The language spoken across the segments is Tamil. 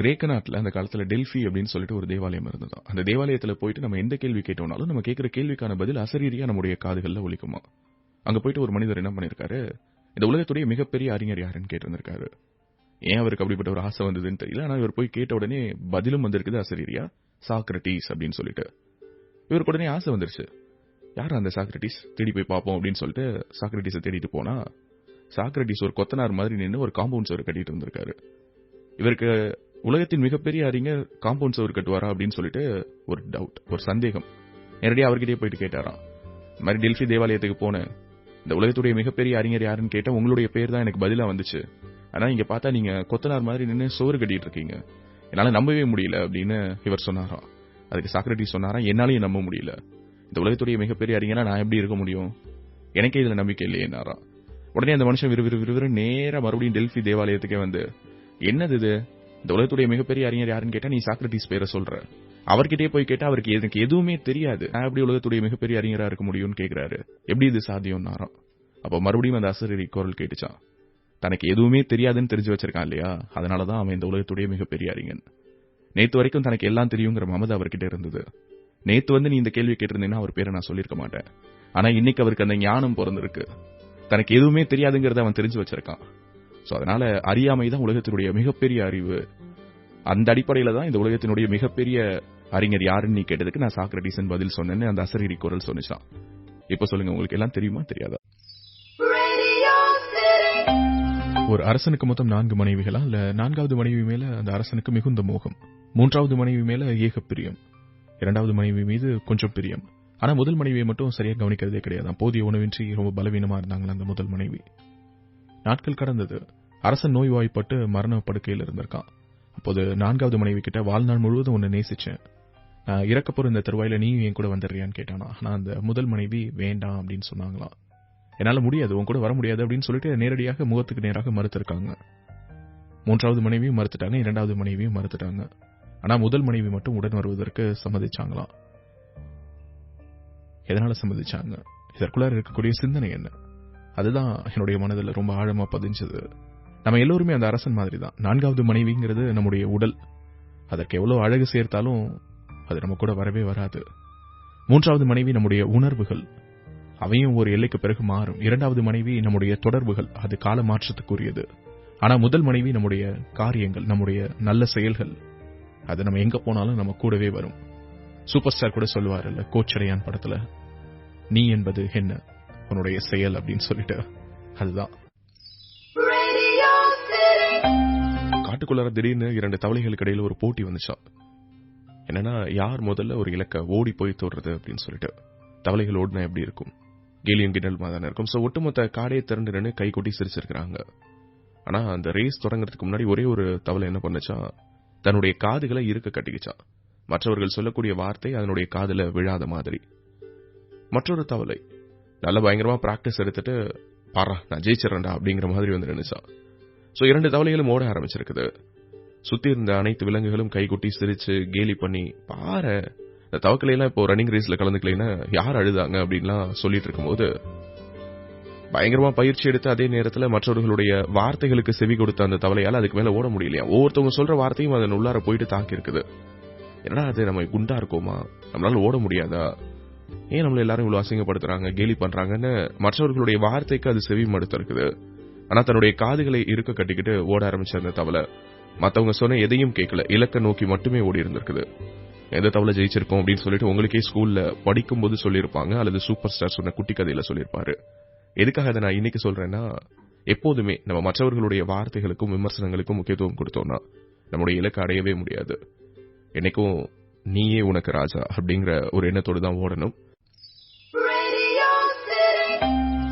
கிரேக்க நாட்டுல அந்த காலத்துல டெல்ஃபி அப்படின்னு சொல்லிட்டு ஒரு தேவாலயம் இருந்ததாம். அந்த தேவாலயத்துல போயிட்டு நம்ம எந்த கேள்வி கேட்டோம்னாலும் நம்ம கேட்கிற கேள்விக்கான பதில் அசரீரியா நம்முடைய காதுகள்ல ஒலிக்குமா. அங்க போயிட்டு ஒரு மனிதர் என்ன பண்ணிருக்காரு, இந்த உலகத்துடைய மிகப்பெரிய அறிஞர் யாருன்னு கேட்டிருந்திருக்காரு. ஏன் அவருக்கு அப்படிப்பட்ட ஒரு ஆசை வந்ததுன்னு தெரியல. ஆனா இவர் போய் கேட்ட உடனே பதிலும் வந்திருக்குது அசரீரியா, சாக்ரட்டிஸ் அப்படின்னு சொல்லிட்டு. இவருக்கு உடனே ஆசை வந்துருச்சு, யார் அந்த சாக்ரட்டிஸ், தேடி போய் பார்ப்போம் அப்படின்னு சொல்லிட்டு சாக்ரட்டிஸை தேடிட்டு போனா, சாக்ரட்டிஸ் ஒரு கொத்தனார் மாதிரி நின்று ஒரு காம்பவுண்ட் சுவர் கட்டிட்டு இருந்திருக்காரு. இவருக்கு உலகத்தின் மிகப்பெரிய அறிஞர் காம்பவுண்ட் சுவர் கட்டுவாரா அப்படின்னு சொல்லிட்டு ஒரு டவுட், ஒரு சந்தேகம். நேரடியாக அவர்கிட்டயே போயிட்டு கேட்டாராம், இந்த மாதிரி டெல்ஃபி தேவாலயத்துக்கு போனேன், இந்த உலகத்துடைய மிகப்பெரிய அறிஞர் யாருன்னு கேட்டா உங்களுடைய பேர் தான் எனக்கு பதிலா வந்துச்சு. ஆனா இங்க பார்த்தா நீங்க கொத்தனார் மாதிரி நின்று சோறு கட்டிட்டு இருக்கீங்க, என்னால நம்பவே முடியல அப்படின்னு இவர் சொன்னாராம். அதுக்கு சாக்ரட்டிஸ் சொன்னாராம், என்னாலையும் நம்ப முடியல, இந்த உலகத்துடைய மிகப்பெரிய அறிஞரா நான் எப்படி இருக்க முடியும், எனக்கே இதுல நம்பிக்கை இல்லையேனாராம். உடனே அந்த மனுஷன் விறுவிறு நேரா மறுபடியும் டெல்ஃபி தேவாலயத்துக்கே வந்து, என்னது இது, இந்த உலகத்துடைய மிகப்பெரிய அறிஞர் யாருன்னு கேட்டா நீ சாக்ரட்டிஸ் பேரை சொல்ற, அவர்கிட்டயே போய் கேட்டா அவருக்கு எனக்கு எதுவுமே தெரியாது, நான் எப்படி உலகத்துடைய மிகப்பெரிய அறிஞரா இருக்க முடியும்னு கேக்குறாரு, எப்படி இது சாத்தியம்னாராம். அப்ப மறுபடியும் அந்த அசரீரி குரல் கேட்டுச்சான், தனக்கு எதுவுமே தெரியாதுன்னு தெரிஞ்சு வச்சிருக்கான் இல்லையா, அதனாலதான் அவன் இந்த உலகத்துடைய மிகப்பெரிய அறிஞன். நேத்து வரைக்கும் தனக்கு எல்லாம் தெரியுங்கிற மமதை அவர்கிட்ட இருந்தது. நேத்து வந்து நீ இந்த கேள்வி கேட்டிருந்தீங்கன்னா அவர் பேரை நான் சொல்லிருக்க மாட்டேன். ஆனா இன்னைக்கு அவருக்கு அந்த ஞானம் பிறந்திருக்கு, தனக்கு எதுவுமே தெரியாதுங்கிறத அவன் தெரிஞ்சு வச்சிருக்கான். சோ அதனால அறியாமைதான் உலகத்தினுடைய மிகப்பெரிய அறிவு. அந்த அடிப்படையில தான் இந்த உலகத்தினுடைய மிகப்பெரிய அறிஞர் யாருன்னு நீ கேட்டதுக்கு நான் சாக்ரட்டிஸ் பதில் சொன்னேன்னு அந்த அசரீரி குரல் சொன்னிச்சான். இப்ப சொல்லுங்க, உங்களுக்கு எல்லாம் தெரியுமா தெரியாதா? ஒரு அரசனுக்கு மொத்தம் 4 மனைவிகளா, இல்ல 4வது மனைவி மேல அந்த அரசனுக்கு மிகுந்த மோகம், 3வது மனைவி மேல ஏக பிரியம், 2வது மனைவி மீது கொஞ்சம் பிரியம். ஆனா முதல் மனைவியை மட்டும் சரியா கவனிக்கிறதே கிடையாது. போதிய உணவின்றி ரொம்ப பலவீனமா இருந்தாங்களா அந்த முதல் மனைவி. நாட்கள் கடந்தது. அரசன் நோய்வாய்ப்பட்டு மரண படுக்கையில் இருந்திருக்கான். அப்போது 4வது மனைவி கிட்ட, வாழ்நாள் முழுவதும் உன்னை நேசிச்சேன், இறக்க போற இந்த தருவாயில நீயும் என் கூட வந்துடுறியான்னு கேட்டானா. ஆனா அந்த முதல் மனைவி வேண்டாம் அப்படின்னு சொன்னாங்களாம். என்னால முடியாது, உன் கூட வர முடியாது அப்படின்னு சொல்லிட்டு நேரடியாக முகத்துக்கு நேராக மறுத்திருக்காங்க. 3வது மனைவியும் மறுத்துட்டாங்க, 2வது மனைவியும் மறுத்துட்டாங்க. ஆனா முதல் மனைவி மட்டும் உடன் வருவதற்கு சம்மதிச்சாங்களாம். எதனால சம்மதிச்சாங்க, இதற்குள்ளார இருக்கக்கூடிய சிந்தனை என்ன, அதுதான் என்னுடைய மனதில் ரொம்ப ஆழமா பதிஞ்சது. நம்ம எல்லோருமே அந்த அரசன் மாதிரி தான். 4வது மனைவிங்கிறது நம்முடைய உடல், அதற்கு எவ்வளவு அழகு சேர்த்தாலும் அது நம்ம கூட வரவே வராது. 3வது மனைவி நம்முடைய உணர்வுகள், அவையும் ஒரு எல்லைக்கு பிறகு மாறும். 2வது மனைவி நம்முடைய தொடர்புகள், அது கால மாற்றத்துக்குரியது. ஆனா முதல் மனைவி நம்முடைய காரியங்கள், நம்முடைய நல்ல செயல்கள், அது நம்ம எங்க போனாலும் நம்ம கூடவே வரும். சூப்பர் ஸ்டார் கூட சொல்லுவார் இல்ல, கோச்சடையான் படத்துல, நீ என்பது என்ன, உன்னுடைய செயல் அப்படின்னு சொல்லிட்டு. அதுதான் காட்டுக்குள்ளார திடீர்னு 2 தவளைகளுக்கு இடையில ஒரு போட்டி வந்துச்சா. என்னன்னா, யார் முதல்ல ஒரு இலக்க ஓடி போய் தொடுறது அப்படின்னு சொல்லிட்டு. தவளைகள் ஓடினா எப்படி இருக்கும், கேலியும் கிண்டல் மாதிரி இருக்கும். சோ ஒட்டுமொத்த காடே திரண்டு நின்று கை கொட்டி சிரிச்சிருக்காங்க. ஆனா அந்த ரேஸ் தொடங்குறதுக்கு முன்னாடி ஒரே ஒரு தவளை என்ன பண்ணுச்சா, தன்னுடைய காதுகளை இருக்க கட்டிக்கிச்சா, மற்றவர்கள் சொல்லக்கூடிய வார்த்தை அதனுடைய காதுல விழாத மாதிரி. மற்றொரு தவளை நல்ல பயங்கரமா பிராக்டிஸ் எடுத்துட்டு, பாரா நான் ஜெயிச்சிடறேன்டா அப்படிங்கிற மாதிரி வந்து நினைச்சா. சோ 2 தவளைகளும் ஓட ஆரம்பிச்சிருக்குது. சுத்தி இருந்த அனைத்து விலங்குகளும் கைகொட்டி சிரிச்சு கேலி பண்ணி, பாரு இந்த தவக்கலை எல்லாம் இப்போ ரன்னிங் ரேஸ்ல கலந்துக்கலைன்னா யார் அழுதாங்க அப்படின்லாம் சொல்லிட்டு இருக்கும்போது, பயங்கரமா பயிற்சி எடுத்து அதே நேரத்தில் மற்றவர்களுடைய வார்த்தைகளுக்கு செவி கொடுத்த அந்த தவளையால் அதுக்கு மேல ஓட முடியலையா. ஒவ்வொருத்தவங்க சொல்ற வார்த்தையும் அதன் உள்ளார போயிட்டு தாக்கி இருக்குது. என்னடா அது, நம்ம குண்டா இருக்கோமா, நம்மளால ஓட முடியாதா, ஏன் நம்மள எல்லாரும் இவ்வளவு அசிங்கப்படுத்துறாங்க, கேலி பண்றாங்கன்னு மற்றவர்களுடைய வார்த்தைக்கு அது செவி மடுத்து இருக்குது. ஆனா தன்னுடைய காதுகளை இருக்க கட்டிக்கிட்டு ஓட ஆரம்பிச்ச அந்த தவளை மத்தவங்க சொன்ன எதையும் கேட்கல, இலக்க நோக்கி மட்டுமே ஓடி இருந்திருக்குது. எந்த தவளை ஜெயிச்சிருக்கோம் அப்படின்னு சொல்லிட்டு உங்களுக்கே ஸ்கூல்ல படிக்கும் போது சொல்லியிருப்பாங்க, அல்லது சூப்பர் ஸ்டார் சொன்ன குட்டி கதையில சொல்லியிருப்பாரு. எதுக்காக அதை நான் இன்னைக்கு சொல்றேன்னா, எப்போதுமே நம்ம மற்றவர்களுடைய வார்த்தைகளுக்கும் விமர்சனங்களுக்கும் முக்கியத்துவம் கொடுத்தோம்னா நம்முடைய இலக்கை அடையவே முடியாது. என்னைக்கும் நீயே உனக்கு ராஜா அப்படிங்கிற ஒரு எண்ணத்தோடு தான் ஓடணும்.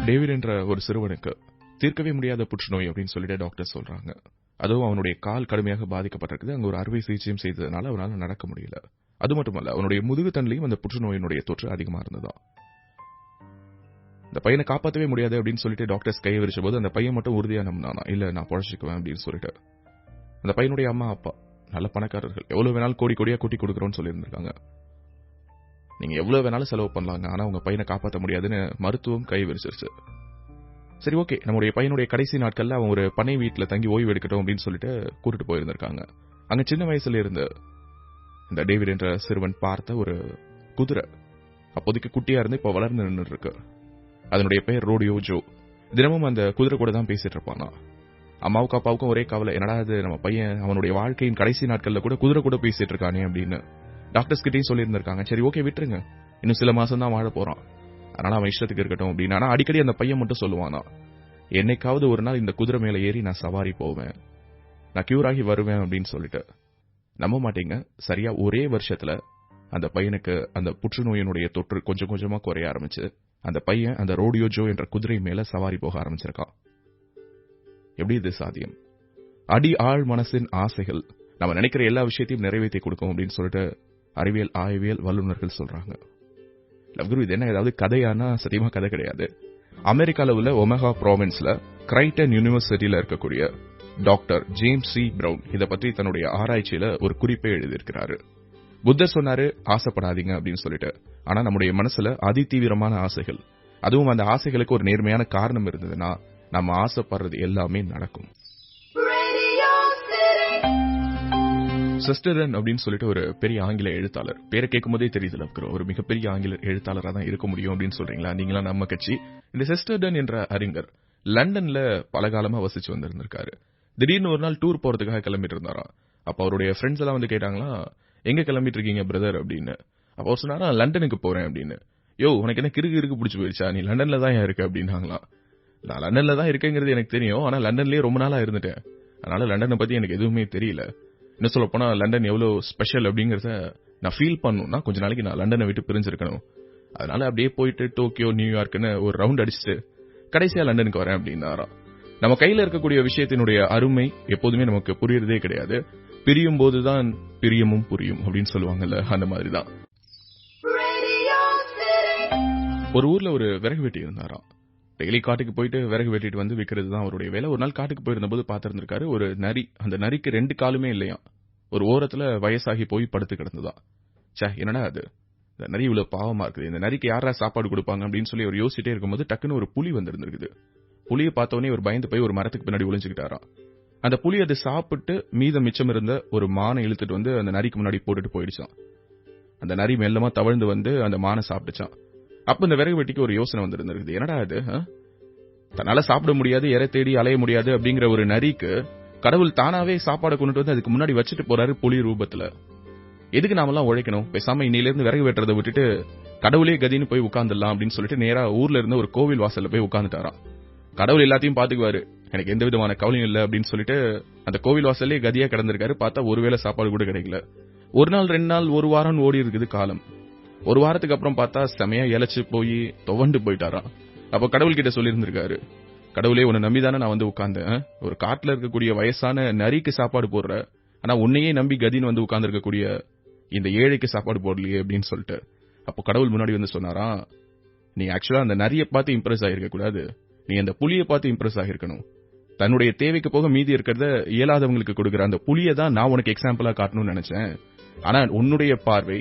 டேவிட் என்ற ஒரு சிறுவனுக்கு தீர்க்கவே முடியாத புற்றுநோய் அப்படின்னு சொல்லிட்டு டாக்டர் சொல்றாங்க. அதுவும் அவனுடைய கால் கடுமையாக பாதிக்கப்பட்டிருக்குது. அங்க ஒரு அறுவை சிகிச்சையும் செய்ததுனால அவனால் நடக்க முடியல. அது மட்டுமல்ல, அவனுடைய முதுகு தண்டிலையும் அந்த புற்றுநோயினுடைய தொற்று அதிகமா இருந்ததா. இந்த பையனை காப்பாற்றவே முடியாது அப்படின்னு சொல்லிட்டு டாக்டர்ஸ் கையை விரிச்ச போது அந்த பையன் மட்டும் உறுதியா நம்பினானா, இல்ல நான் பொழைச்சிக்குவேன் அப்படின்னு சொல்லிட்டு. அந்த பையனுடைய அம்மா அப்பா நல்ல பணக்காரர்கள், எவ்வளவு வேணாலும் கோடி கோடியா கூட்டி கொடுக்கறோம்னு சொல்லியிருந்திருக்காங்க. நீங்க எவ்வளவு வேணாலும் செலவு பண்ணலாங்க, ஆனா உங்க பையனை காப்பாற்ற முடியாதுன்னு மருத்துவம் கை விரிச்சிருச்சு. சரி ஓகே, நம்முடைய பையனுடைய கடைசி நாட்கள்ல அவன் ஒரு பண்ணை வீட்டுல தங்கி ஓய்வு எடுக்கட்டும் அப்படின்னு சொல்லிட்டு கூட்டிட்டு போயிருந்திருக்காங்க. அங்க சின்ன வயசுல இருந்த இந்த டேவிட் என்ற சிறுவன் பார்த்த ஒரு குதிரை அப்போதைக்கு குட்டியா இருந்து இப்ப வளர்ந்து நின்று இருக்கு. அதனுடைய பெயர் ரோடியோ ஜோ. தினமும் அந்த குதிரை கூட தான் பேசிட்டு இருப்பானா. அம்மாவுக்கும் அப்பாவுக்கும் ஒரே கவலை, என்னடா அது நம்ம பையன் அவனுடைய வாழ்க்கையின் கடைசி நாட்கள்ல கூட குதிரை கூட பேசிட்டு இருக்கானே அப்படின்னு. டாக்டர்ஸ் கிட்டையும் சொல்லியிருந்திருக்காங்க, சரி ஓகே விட்டுருங்க, இன்னும் சில மாசம் தான் வாழ போறான், அதனால அவன் இஷ்டத்துக்கு இருக்கட்டும் அப்படின்னு. ஆனா அடிக்கடி அந்த பையன் மட்டும் சொல்லுவானா, என்னைக்காவது ஒரு நாள் இந்த குதிரை மேல ஏறி நான் சவாரி போவேன், நான் கியூர் ஆகி வருவேன் அப்படின்னு சொல்லிட்டு. நம்ப மாட்டீங்க, சரியா ஒரே வருஷத்துல அந்த பையனுக்கு அந்த புற்றுநோயினுடைய தொற்று கொஞ்சம் கொஞ்சமா குறைய ஆரம்பிச்சு அந்த பையன் அந்த ரோடியோ ஜோ என்ற குதிரை மேல சவாரி போக ஆரம்பிச்சிருக்கான். எப்படி இது சாத்தியம்? அடி ஆழ் மனசின் ஆசைகள் நம்ம நினைக்கிற எல்லா விஷயத்தையும் நிறைவேற்றி கொடுக்கும் அப்படின்னு சொல்லிட்டு அறிவியல் ஆய்வியல் வல்லுநர்கள் சொல்றாங்க. லவ்குரு, இது என்ன ஏதாவது கதையானா சத்தியமா கதை கிடையாது. அமெரிக்கால உள்ள ஒமேகா ப்ராவின்ஸ்ல கிரைட்டன் யூனிவர்சிட்டியில இருக்கக்கூடிய டாக்டர் ஜேம்ஸ் சி பிரவுன் இதை பற்றி தன்னுடைய ஆராய்ச்சியில ஒரு குறிப்பை எழுதியிருக்கிறாரு. புத்தர் சொன்னாரு ஆசைப்படாதீங்க அப்படின்னு சொல்லிட்டு. ஆனா நம்முடைய மனசுல அதிதீவிரமான ஆசைகள், அதுவும் அந்த ஆசைகளுக்கு ஒரு நேர்மையான காரணம் இருந்ததுன்னா நம்ம ஆசைப்படுறது எல்லாமே நடக்கும். செஸ்டர்டன் அப்படின்னு சொல்லிட்டு ஒரு பெரிய ஆங்கில எழுத்தாளர், பேரை கேட்கும் போதே தெரியுதுல ஒரு மிகப்பெரிய ஆங்கில எழுத்தாளராக தான் இருக்க முடியும் அப்படின்னு சொல்றீங்களா நீங்களா? நம்ம கட்சி. இந்த செஸ்டர்டன் என்ற அறிஞர் லண்டன்ல பல காலமா வசிச்சு வந்திருந்திருக்காரு. திடீர்னு ஒரு நாள் டூர் போறதுக்காக கிளம்பிட்டு இருந்தாராம். அப்ப அவருடைய ஃப்ரெண்ட்ஸ் எல்லாம் வந்து கேட்டாங்களா, எங்க கிளம்பிட்டு இருக்கீங்க பிரதர் அப்படின்னு. அப்ப அவர் சொன்னாரா, லண்டனுக்கு போறேன் அப்படின்னு. யோ, உனக்கு என்ன கிறுக்கு பிடிச்சு போயிடுச்சா, நீ லண்டன்ல தான் இருக்க அப்படின்னாங்களாம். நான் லண்டன்ல தான் இருக்கேங்கிறது எனக்கு தெரியும், ஆனா லண்டன்லயே ரொம்ப நாளா இருந்துட்டேன், அதனால லண்டனை பத்தி எனக்கு எதுவுமே தெரியல. என்ன சொல்ல போனா லண்டன் எவ்வளவு ஸ்பெஷல் அப்படிங்கறத நான் ஃபீல் பண்ணணும்னா கொஞ்ச நாளைக்கு நான் லண்டனை விட்டு பிரிஞ்சிருக்கணும். அதனால அப்படியே போயிட்டு டோக்கியோ நியூயார்க்னு ஒரு ரவுண்ட் அடிச்சுட்டு கடைசியா லண்டனுக்கு வரேன் அப்படின்னாராம். நம்ம கையில இருக்கக்கூடிய விஷயத்தினுடைய அருமை எப்போதுமே நமக்கு புரியறதே கிடையாது, பிரியும் போதுதான் பிரியமும் புரியும் அப்படின்னு சொல்லுவாங்கல்ல, அந்த மாதிரிதான். ஒரு ஊர்ல ஒரு விறகு வெட்டி இருந்தாராம். டெய்லி காட்டுக்கு போயிட்டு விறகு வெட்டிட்டு வந்து விற்கிறது தான் அவருடைய வேலை. ஒரு நாள் காட்டுக்கு போயிருந்த போது பார்த்திருந்திருக்காரு ஒரு நரி. அந்த நரிக்கு 2 காலுமே இல்லையா, ஒரு ஓரத்துல வயசாகி போய் படுத்து கிடந்ததான். என்னடா அது, இந்த நரி இவ்வளவு பாவமா இருக்குது, இந்த நரிக்கு யாரா சாப்பாடு கொடுப்பாங்க அப்படின்னு சொல்லி அவர் யோசிச்சுட்டே இருக்கும்போது டக்குன்னு ஒரு புலி வந்திருந்திருக்குது. புலியை பார்த்தவொடனே ஒரு பயந்து போய் ஒரு மரத்துக்கு பின்னாடி ஒளிஞ்சுக்கிட்டாராம். அந்த புலி அதை சாப்பிட்டு மிச்சம் இருந்த ஒரு மானை இழுத்துட்டு வந்து அந்த நரிக்கு முன்னாடி போட்டுட்டு போயிடுச்சான். அந்த நரி மெல்லமா தவழ்ந்து வந்து அந்த மானை சாப்பிட்டுச்சான். அப்ப இந்த விறகு வெட்டிக்கு ஒரு யோசனை வந்திருந்திருக்குது, என்னடா அது, தன்னால சாப்பிட முடியாது, இறை தேடி அலைய முடியாது அப்படிங்கிற ஒரு நரிக்கு கடவுள் தானாவே சாப்பாடு கொண்டு வந்து அதுக்கு முன்னாடி வச்சுட்டு போறாரு புலி ரூபத்துல. எதுக்கு நாமெல்லாம் உழைக்கணும், பேசாம இன்னையில இருந்து விறகு வெட்டுறதை விட்டுட்டு கடவுளே கதின்னு போய் உட்கார்ந்துடலாம் அப்படின்னு சொல்லிட்டு நேரா ஊர்ல இருந்த ஒரு கோவில் வாசல்ல போய் உட்கார்ந்துட்டாராம். கடவுள் எல்லாத்தையும் பாத்துக்குவாரு, எனக்கு எந்த விதமான கவலையும் இல்ல அப்படின்னு சொல்லிட்டு அந்த கோவில் வாசல்லே கதியா கிடந்திருக்காரு. பார்த்தா ஒருவேளை சாப்பாடு கூட கிடைக்கல. ஒரு நாள் 2 நாள் ஒரு வாரம் ஓடி இருக்குது காலம். ஒரு வாரத்துக்கு அப்புறம் பார்த்தா செமையா இழைச்சு போய் துவண்டு போயிட்டாராம். அப்ப கடவுள் கிட்ட சொல்லியிருந்திருக்காரு, கடவுளே உன்னை நம்பிதானே நான் வந்து உட்கார்ந்தேன், ஒரு காட்டுல இருக்கக்கூடிய வயசான நரிக்கு சாப்பாடு போடுற, ஆனா உன்னையே நம்பி கதின்னு வந்து உட்கார்ந்து இருக்கக்கூடிய இந்த ஏழைக்கு சாப்பாடு போடலையே அப்படின்னு சொல்லிட்டு. அப்போ கடவுள் முன்னாடி வந்து சொன்னாரா, நீ ஆக்சுவலா அந்த நரியை பார்த்து இம்ப்ரெஸ் ஆகிருக்க கூடாது, நீ அந்த புலியை பார்த்து இம்ப்ரெஸ் ஆகிருக்கணும். தன்னுடைய தேவைக்கு போக மீதி இருக்கிறத இயலாதவங்களுக்கு கொடுக்கிற அந்த புலியை தான் நான் உனக்கு எக்ஸாம்பிளா காட்டணும்னு நினைச்சேன். ஆனா உன்னுடைய பார்வை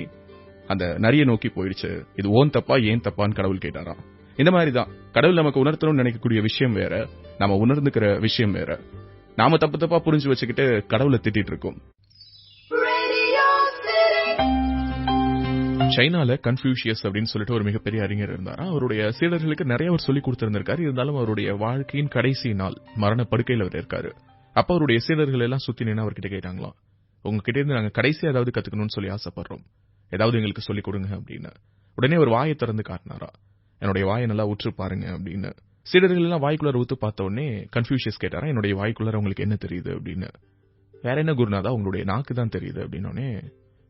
அந்த நரியை நோக்கி போயிடுச்சு, இது ஓன் தப்பா ஏன் தப்பான்னு கடவுள் கேட்டாராம். இந்த மாதிரிதான் கடவுள் நமக்கு உணர்த்தணும்னு நினைக்கக்கூடிய விஷயம் வேற, நாம உணர்ந்துக்கிற விஷயம் வேற. நாம தப்பா புரிஞ்சு வச்சுக்கிட்டு கடவுளை திட்டிட்டு இருக்கோம். சைனால கன்ஃபியூஷியஸ் அப்படின்னு சொல்லிட்டு ஒரு மிகப்பெரிய அறிஞர் இருந்தாரா. அவருடைய சீடர்களுக்கு நிறைய அவர் சொல்லி கொடுத்திருந்திருக்காரு. இருந்தாலும் அவருடைய வாழ்க்கையின் கடைசி நாள் மரண படுக்கையில் அவர் இருக்காரு. அப்ப அவருடைய சீடர்கள் எல்லாம் சுத்தி நின்று அவர்கிட்ட கேட்டாங்களாம், உங்ககிட்ட இருந்து நாங்க கடைசி ஏதாவது கத்துக்கணும்னு சொல்லி ஆசைப்படுறோம், ஏதாவது எங்களுக்கு சொல்லிக் கொடுங்க அப்படின்னு. உடனே ஒரு வாயை திறந்து காட்டினாரா, என்னுடைய வாயை நல்லா உற்று பாருங்க அப்படின்னு. சீடர்கள் எல்லாம் வாய்க்குள்ளார ஊத்து பார்த்த உடனே கன்ஃபியூஷியஸ் கேட்டாரா, என்னுடைய வாய்க்குள்ளார உங்களுக்கு என்ன தெரியுது அப்படின்னு. வேற என்ன குருநாதா, உங்களுடைய நாக்கு தான் தெரியுது அப்படின்னு.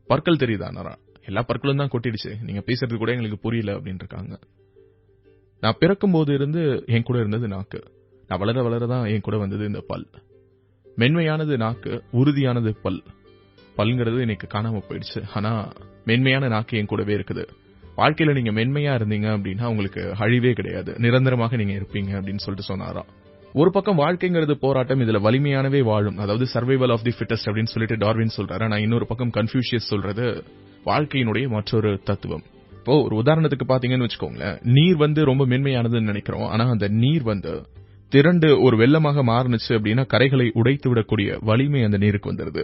பற்கள் தெரியுதானாரா, எல்லா பற்களும் தான் கொட்டிடுச்சு, நீங்க பேசுறது கூட எங்களுக்கு புரியல அப்படின்னு இருக்காங்க. நான் பிறக்கும் போது இருந்து என் கூட இருந்தது நாக்கு, நான் வளர வளரதான் என் கூட வந்தது இந்த பல். மென்மையானது நாக்கு, உறுதியானது பல். பல்ங்கிறது எனக்கு காணாம போயிடுச்சு, ஆனா மென்மையான நாக்கு என் கூடவே இருக்குது. வாழ்க்கையில நீங்க மென்மையா இருந்தீங்க அப்படின்னா உங்களுக்கு அழிவே கிடையாது, நிரந்தரமாக நீங்க இருப்பீங்க அப்படின்னு சொல்லிட்டு சொன்னாராம். ஒரு பக்கம் வாழ்க்கைங்கிறது போராட்டம், இதுல வலிமையானவே வாழும், அதாவது சர்வைவல் ஆஃப் தி ஃபிட்டஸ்ட் அப்படின்னு சொல்லிட்டு டார்வின் சொல்றாரு. ஆனா இன்னொரு பக்கம் கன்ஃபியூஷியஸ் சொல்றது வாழ்க்கையினுடைய மற்றொரு தத்துவம், இப்போ ஒரு உதாரணத்துக்கு பாத்தீங்கன்னு வச்சுக்கோங்களேன், நீர் வந்து ரொம்ப மென்மையானதுன்னு நினைக்கிறோம். ஆனா அந்த நீர் வந்து திரண்டு ஒரு வெள்ளமாக மாறுனுச்சு அப்படின்னா கரைகளை உடைத்து விடக்கூடிய வலிமை அந்த நீருக்கு வந்துருது.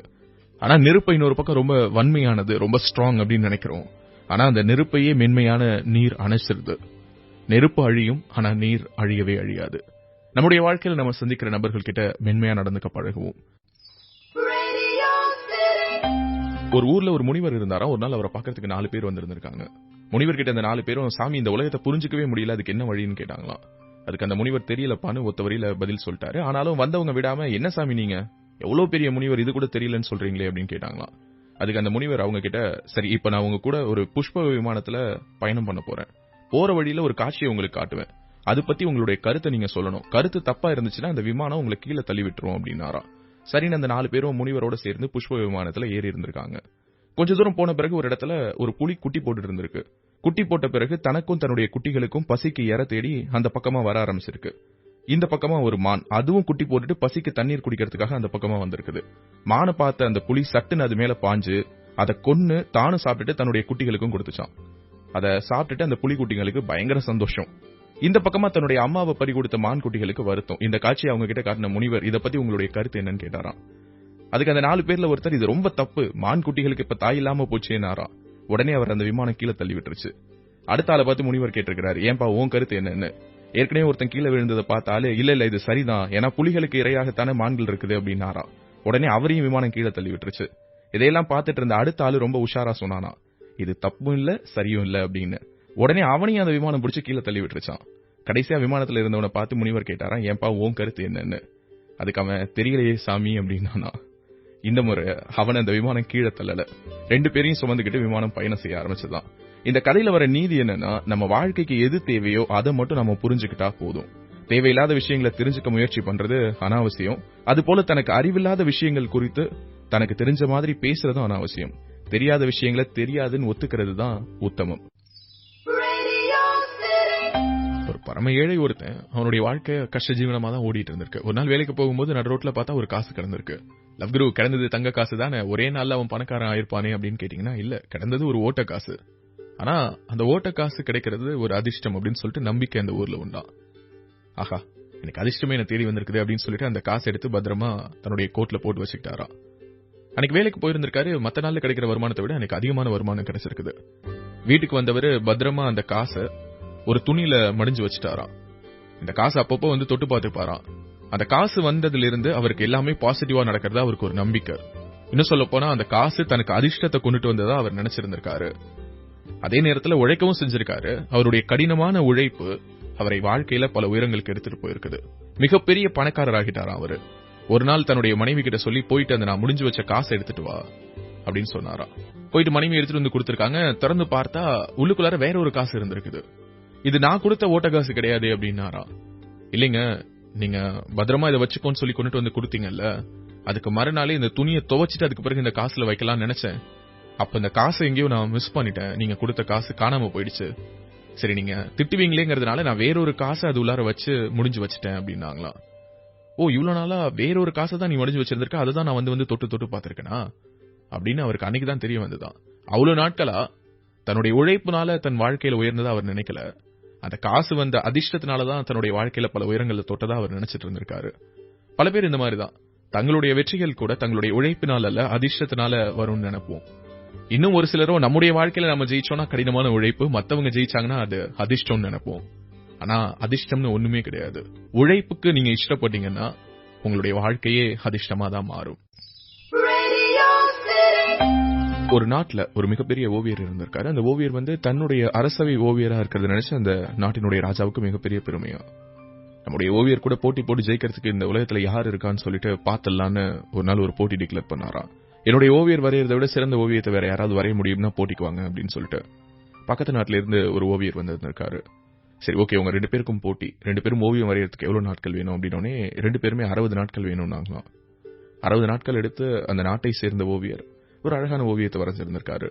ஆனா நெருப்பு இன்னொரு பக்கம் ரொம்ப வன்மையானது, ரொம்ப ஸ்ட்ராங் அப்படின்னு நினைக்கிறோம். ஆனா அந்த நெருப்பையே மென்மையான நீர் அணைச்சிருது. நெருப்பு அழியும், ஆனா நீர் அழியவே அழியாது. நம்முடைய வாழ்க்கையில நம்ம சந்திக்கிற நபர்கள் கிட்ட மென்மையா நடந்துக்க பழகுவோம். ஒரு ஊர்ல ஒரு முனிவர் இருந்தாராம். ஒரு நாள் அவரை பார்க்கறதுக்கு 4 பேர் வந்திருந்திருக்காங்க. முனிவர் கிட்ட அந்த 4 பேரும், சாமி இந்த உலகத்தை புரிஞ்சுக்கவே முடியல, அதுக்கு என்ன வழின்னு கேட்டாங்களாம். அதுக்கு அந்த முனிவர் தெரியலப்பான்னு ஒத்த வரியில பதில் சொல்லிட்டாரு. ஆனாலும் வந்தவங்க விடாம, என்ன சாமி நீங்க எவ்வளவு பெரிய முனிவர், இது கூட தெரியலன்னு சொல்றீங்களே அப்படின்னு கேட்டாங்களாம். அதுக்கு அந்த முனிவர் அவங்க கிட்ட, சரி இப்ப நான் உங்க கூட ஒரு புஷ்ப விமானத்துல பயணம் பண்ண போறேன். போற வழியில ஒரு காட்சியை உங்களுக்கு காட்டுவேன். அது பத்தி உங்களுடைய கருத்தை நீங்க சொல்லணும். கருத்து தப்பா இருந்துச்சுன்னா அந்த விமானம் உங்களை கீழே தள்ளி விட்டுரும் அப்படின்னாராம். சரின்னு அந்த 4 பேரும் முனிவரோட சேர்ந்து புஷ்ப விமானத்துல ஏறி இருந்திருக்காங்க. கொஞ்ச தூரம் போன பிறகு ஒரு இடத்துல ஒரு புலி குட்டி போட்டுட்டு இருந்திருக்கு. குட்டி போட்ட பிறகு தனக்கும் தன்னுடைய குட்டிகளுக்கும் பசிக்கு இரை தேடி அந்த பக்கமா வர ஆரம்பிச்சிருக்கு. இந்த பக்கமா ஒரு மான், அதுவும் குட்டி போட்டுட்டு பசிக்கு தண்ணீர் குடிக்கிறதுக்காக அந்த பக்கமா வந்திருக்குது. மானை பார்த்த அந்த புலி சட்டுன்னு அது மேல பாஞ்சு அதை கொன்னு தானும் சாப்பிட்டுட்டு தன்னுடைய குட்டிகளுக்கும் கொடுத்துச்சான். அதை சாப்பிட்டுட்டு அந்த புலி குட்டிகளுக்கு பயங்கர சந்தோஷம். இந்த பக்கமா தன்னுடைய அம்மாவை பறி கொடுத்த மான் குட்டிகளுக்கு வருத்தம். இந்த காட்சியை அவங்க கிட்ட காட்டின முனிவர், இதை பத்தி உங்களுடைய கருத்து என்னன்னு கேட்டாராம். அதுக்கு அந்த 4 பேர்ல ஒருத்தர், இது ரொம்ப தப்பு, மான் குட்டிகளுக்கு இப்ப தாய் இல்லாம போச்சேனாராம். உடனே அவர் அந்த விமானம் கீழே தள்ளி விட்டுருச்சு. அடுத்த ஆளை பார்த்து முனிவர் கேட்டிருக்கிறாரு, ஏன்பா உன் கருத்து என்னன்னு. ஏற்கனவே ஒருத்தன் கீழே விழுந்ததை பார்த்தாலே, இல்ல இது சரிதான், ஏன்னா புலிகளுக்கு இரையாகத்தானே மான்கள் இருக்குது அப்படின்னாராம். உடனே அவரையும் விமானம் கீழே தள்ளி விட்டுருச்சு. இதையெல்லாம் பார்த்துட்டு இருந்த அடுத்த ஆளு ரொம்ப உஷாரா சொன்னானா, இது தப்பும் இல்ல சரியும் இல்ல அப்படின்னு. உடனே அவனையும் அந்த விமானம் பிடிச்சு கீழே தள்ளி விட்டுருச்சான். கடைசியா விமானத்துல இருந்தவனை பார்த்து முனிவர் கேட்டாராம், ஏன்பா உன் கருத்து என்னன்னு. அதுக்கு அவன், தெரியலையே சாமி அப்படின்னானா. இந்த முறை அவன் அந்த விமானம் கீழே தள்ளல, 2 பேரையும் சுமந்துகிட்டு விமானம் பயணம் செய்ய ஆரம்பிச்சதான். இந்த கதையில வர நீதி என்னன்னா, நம்ம வாழ்க்கைக்கு எது தேவையோ அதை மட்டும் நம்ம புரிஞ்சுக்கிட்டா போதும். தேவையில்லாத விஷயங்களை தெரிஞ்சுக்க முயற்சி பண்றது அனாவசியம். அது போல தனக்கு அறிவில்லாத விஷயங்கள் குறித்து தனக்கு தெரிஞ்ச மாதிரி பேசுறதும் அனாவசியம். தெரியாத விஷயங்களை தெரியாதுன்னு ஒத்துக்கிறது தான் உத்தமம். ஒரு பரம ஏழை ஒருத்தன், அவனுடைய வாழ்க்கை கஷ்ட ஜீவனமா தான் ஓடிட்டு இருந்திருக்கு. ஒரு நாள் வேலைக்கு போகும்போது நடு ரோட்ல பார்த்தா ஒரு காசு கிடந்திருக்கு. லவ் குரு, கிடந்தது தங்க காசு தானே, ஒரே நாள்ல அவன் பணக்காரன் ஆயிருப்பானே அப்படின்னு கேட்டீங்கன்னா இல்ல, கிடந்தது ஒரு ஓட்ட காசு. ஆனா அந்த ஓட்ட காசு கிடைக்கிறது ஒரு அதிர்ஷ்டம் அப்படின்னு சொல்லிட்டு நம்பிக்கை அந்த ஊர்ல உண்டான். ஆஹா, எனக்கு அதிர்ஷ்டமே என்ன தேடி வந்திருக்குது அப்படின்னு சொல்லிட்டு அந்த காசை எடுத்து பத்திரமா தன்னுடைய கோட்ல போட்டு வச்சுக்கிட்டாராம். அன்னைக்கு வேலைக்கு போயிருந்திருக்காரு. மத்த நாள்ல கிடைக்கிற வருமானத்தை விட எனக்கு அதிகமான வருமானம் கிடைச்சிருக்குது. வீட்டுக்கு வந்தவர் பத்திரமா அந்த காசை ஒரு துணியில மடிஞ்சு வச்சுட்டாராம். இந்த காசு அப்பப்போ வந்து தொட்டு பார்த்துப்பாராம். அந்த காசு வந்ததுல இருந்து அவருக்கு எல்லாமே பாசிட்டிவா நடக்கிறதா அவருக்கு ஒரு நம்பிக்கை. இன்னும் சொல்ல போனா அந்த காசு தனக்கு அதிர்ஷ்டத்தை கொண்டுட்டு வந்ததா அவர் நினைச்சிருந்திருக்காரு. அதே நேரத்தில் உழைக்கவும் செஞ்சிருக்காரு. அவருடைய கடினமான உழைப்பு அவரை வாழ்க்கையில பல உயரங்களுக்கு எடுத்துட்டு போயிருக்குது. மிகப்பெரிய பணக்காரர் ஆகிட்டாராம் அவரு. ஒரு நாள் தன்னுடைய மனைவி கிட்ட சொல்லி, போயிட்டு அந்த நான் முடிஞ்சு வச்ச காசை எடுத்துட்டு வா அப்படின்னு சொன்னாராம். போயிட்டு மனைவி எடுத்துட்டு வந்து கொடுத்திருக்காங்க. திறந்து பார்த்தா உள்ளுக்குள்ளார வேற ஒரு காசு இருந்திருக்குது. இது நான் கொடுத்த ஓட்ட காசு கிடையாது அப்படின்னாராம். இல்லைங்க, நீங்க பத்திரமா இதை வச்சுக்கோன்னு சொல்லி கொண்டுட்டு வந்து கொடுத்தீங்கல்ல, அதுக்கு மறுநாளே இந்த துணியை துவைச்சிட்டு அதுக்கு பிறகு இந்த காசுல வைக்கலாம்னு நினைச்சேன். அப்ப இந்த காசை எங்கேயோ நான் மிஸ் பண்ணிட்டேன். நீங்க கொடுத்த காசு காணாம போயிடுச்சு. சரி, நீங்க திட்டுவீங்களேங்கிறதுனால நான் வேறொரு காசை அது உள்ளார வச்சு முடிஞ்சு வச்சுட்டேன் அப்படின்னாங்களாம். ஓ, இவ்வளவு நாளா வேறொரு காசை தான் நீ முடிஞ்சு வச்சிருந்திருக்க, அதை தான் நான் வந்து தொட்டு தொட்டு பார்த்திருக்கேனா அப்படின்னு அவருக்கு அன்னைக்கு தான் தெரிய வந்ததுதான். அவ்வளவு நாட்களா தன்னுடைய உழைப்புனால தன் வாழ்க்கையில உயர்ந்ததா அவர் நினைக்கல. அந்த காசு வந்த அதிர்ஷ்டத்தினாலதான் தன்னுடைய வாழ்க்கையில பல உயரங்களை தொட்டதா அவர் நினைச்சிட்டு இருந்திருக்காரு. பல பேர் இந்த மாதிரிதான் தங்களுடைய வெற்றிகள் கூட தங்களுடைய உழைப்பினால அல்ல, அதிர்ஷ்டத்தினால வரும்னு நினைப்போம். இன்னும் ஒரு சிலரோ நம்முடைய வாழ்க்கையில நம்ம ஜெயிச்சோம்னா கடினமான உழைப்பு, மத்தவங்க ஜெயிச்சாங்கன்னா அது அதிர்ஷ்டம்னு நினைப்போம். ஆனா அதிர்ஷ்டம்னு ஒண்ணுமே கிடையாது. உழைப்புக்கு நீங்க இஷ்டப்பட்டீங்கன்னா உங்களுடைய வாழ்க்கையே அதிர்ஷ்டமா தான் மாறும். ஒரு நாட்டுல ஒரு மிகப்பெரிய ஓவியர் இருந்திருக்காரு. அந்த ஓவியர் வந்து தன்னுடைய அரசவை ஓவியரா இருக்கிறது நினைச்சு அந்த நாட்டினுடைய ராஜாவுக்கு மிகப்பெரிய பெருமையா, நம்முடைய ஓவியர் கூட போட்டி போட்டு ஜெயிக்கிறதுக்கு இந்த உலகத்துல யார் இருக்கான்னு சொல்லிட்டு பாத்தலான்னு ஒரு நாள் ஒரு போட்டி டிக்ளேர் பண்ணாரா. என்னுடைய ஓவியர் வரையறதை விட சிறந்த ஓவியத்தை வேற யாராவது வரைய முடியும்னா போட்டிக்குவாங்க அப்படின்னு சொல்லிட்டு பக்கத்து நாட்டில இருந்து ஒரு ஓவியர் வந்திருக்காரு. சரி, ஓகே, உங்க 2 பேருக்கும் போட்டி. 2 பேரும் ஓவியம் வரையறதுக்கு எவ்வளவு நாட்கள் வேணும் அப்படின்னே 2 பேருமே 60 நாட்கள் வேணும்னாங்களாம். 60 நாட்கள் எடுத்து அந்த நாட்டை சேர்ந்த ஓவியர் ஒரு அழகான ஓவியத்தை வரைஞ்சிருந்திருக்காரு.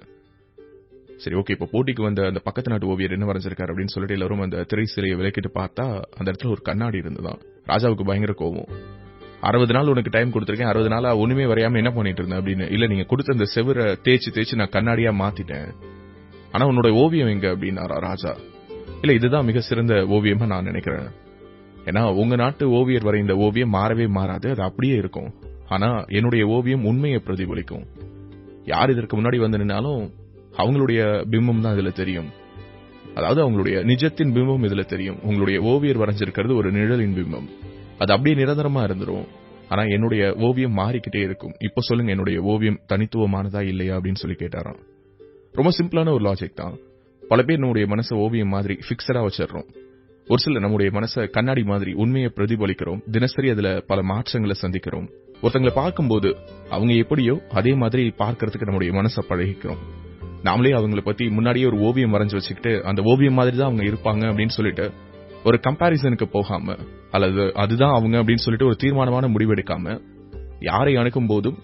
சரி, ஓகே, இப்ப போட்டிக்கு வந்த அந்த பக்கத்து நாட்டு ஓவியர் என்ன வரைஞ்சிருக்காரு அப்படின்னு சொல்லிட்டு எல்லாரும் அந்த திரை சிலையை விலக்கிட்டு பார்த்தா அந்த இடத்துல ஒரு கண்ணாடி இருந்துதான். ராஜாவுக்கு பயங்கர கோவம். 60 நாள் உனக்கு டைம் கொடுத்திருக்கேன், 60 நாளா ஒண்ணுமே வரையாம என்ன பண்ணிட்டு இருந்தேன் அப்படின்னு. இல்ல, நீங்க கொடுத்த அந்த செவரை தேய்ச்சி நான் கண்ணாடியா மாத்திட்டேன் ஆனா உன்னோட ஓவியம் எங்க அப்படின்னாரா ராஜா. இல்ல, இதுதான் மிக சிறந்த ஓவியமா நான் நினைக்கிறேன். ஏன்னா உங்க நாட்டு ஓவியர் வரைந்த ஓவியம் மாறவே மாறாது, அது அப்படியே இருக்கும். ஆனா என்னுடைய ஓவியம் உண்மையை பிரதிபலிக்கும். யார் இதற்கு முன்னாடி வந்து நின்னாலும் அவங்களுடைய பிம்பம் தான் இதுல தெரியும். அதாவது அவங்களுடைய நிஜத்தின் பிம்பம் இதுல தெரியும். உங்களுடைய ஓவியர் வரைஞ்சிருக்கிறது ஒரு நிழலின் பிம்பம். அது அப்படியே நிரந்தரமா இருந்துரும். ஆனா என்னுடைய ஓவியம் மாறிக்கிட்டே இருக்கும். இப்ப சொல்லுங்க, என்னுடைய ஓவியம் தனித்துவமானதா இல்லையா அப்படின்னு சொல்லி கேட்டாராம். ரொம்ப சிம்பிளான ஒரு லாஜிக் தான். பல பேர் நம்முடைய மனசை ஓவியம் மாதிரி பிக்ஸடா வச்சிடறோம். ஒரு சில நம்முடைய மனசை கண்ணாடி மாதிரி உண்மையை பிரதிபலிக்கிறோம். தினசரி அதுல பல மாற்றங்களை சந்திக்கிறோம். ஒருத்தங்களை பார்க்கும்போது அவங்க எப்படியோ அதே மாதிரி பார்க்கறதுக்கு நம்முடைய மனசை பழகிக்கிறோம். நாமளே அவங்கள பத்தி முன்னாடியே ஒரு ஓவியம் வரைஞ்சு வச்சுக்கிட்டு அந்த ஓவியம் மாதிரி தான் அவங்க இருப்பாங்க அப்படின்னு சொல்லிட்டு ஒரு கம்பாரிசனுக்கு போகாம, அல்லது அதுதான் அவங்க அப்படின்னு சொல்லிட்டு ஒரு தீர்மானமான முடிவெடுக்காம, யாரை அணுகும் போதும்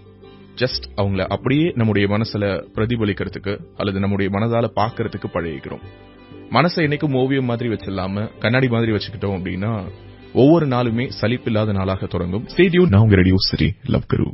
ஜஸ்ட் அவங்கள அப்படியே நம்முடைய மனசுல பிரதிபலிக்கிறதுக்கு அல்லது நம்முடைய மனதால பார்க்கறதுக்கு பழகிக்கிறோம். மனசை என்னைக்கும் ஓவியம் மாதிரி வச்சிடலாம கண்ணாடி மாதிரி வச்சுக்கிட்டோம் அப்படின்னா ஒவ்வொரு நாளுமே சலிப்பில்லாத நாளாக தொடங்கும். Stay tuned. நான் உங்க ரேடியோ சிட்டி லவ் குரு.